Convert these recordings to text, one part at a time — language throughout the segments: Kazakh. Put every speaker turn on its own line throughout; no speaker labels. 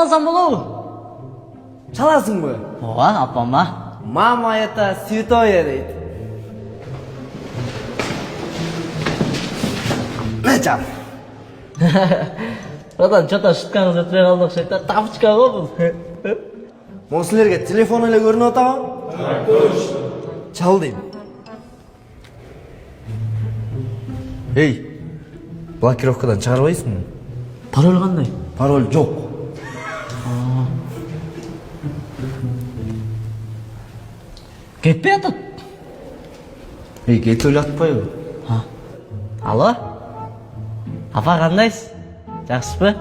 алсам болобу?
Çalasın mı?
Ооба, апама.
Mama это святое deydi. Ne çal?
Братан, что-то шуткаңыз өтпей калды окшойт да. Тапочка го бул.
Mon sizlerge telefon ile görünüyor tamam? Çal deyim. Hey, blokirovkadan çıkarbayısın mı?
Пароль кандай?
Parol yok.
Кетпей атат.
Hey, get öyle atpayı.
Алло? Апа кандайсыз? Жакшысызбы?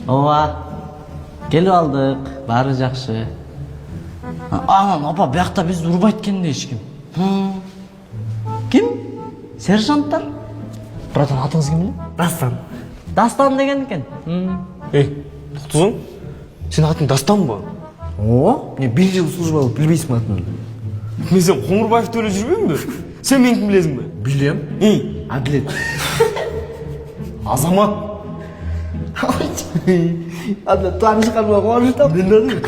Ооба. Келип алдык. Баары жакшы. Анан апа, биякта бизди урбайт экен да эчким. Ким? Сержанттар? Братан, атыңыз ким эле?
Dastan.
Дастан деген экен.
Ey, To'qtuzun. Senin atın Dastan mı?
Oo, ne bir yıl служба alıp bilmeysin atını.
Men sen Qo'ng'irboyevda o'ylab жүрбөймүнбү? Sen meni kim bilesingmi?
Bilem.
Ey,
Adlet.
Azamat.
Adlet tanış kalma konuştum. Dinledin mi?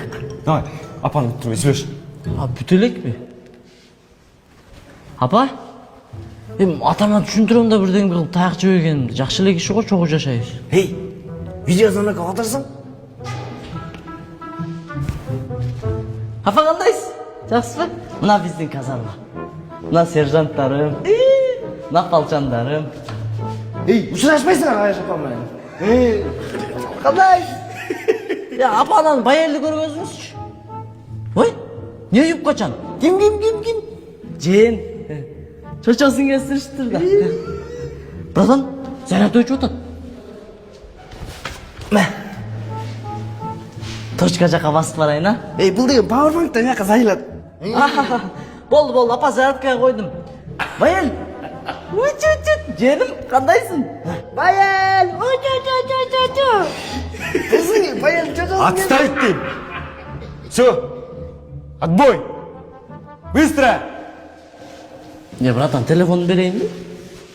Давай, апаны күттірмей сөйлеш.
Бүт элекпи? Апа? Атама түшүндүрөм да бирден кылып таяк жеп экенимди. Жакшы эле киши го, чогуу жашайбыз.
Hey, videoзвонок алатырсың?
Апа кандайсыз? Жакшысызбы? Мына биздин казарма. Мына сержанттарым, мына палчандарым.
Hey, uçuraşmayısın Ayşe Pamela. Hey, kanday.
Ya апанан баялды көргөнсүңүзчү? Ой, не юп качан?
Kim?
Жен. Чочосун кестириштир да. Братан, заряд өчүп атат. Точка жака басып барайын, а?
Hey, бұл деген powerbank'tan яқа сайылады.
Болду, апа зарядкага койдум. Баял. Женим, кандайсың?
Bayal. Kızım, bayal çocuğum.
Отставить дейм. Все. Отбой. Быстро.
Не, братан, телефон берейинби?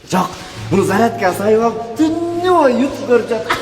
Жоқ, bunu зарядкаға сайып алып, түнне бойы YouTube көріп жатыр.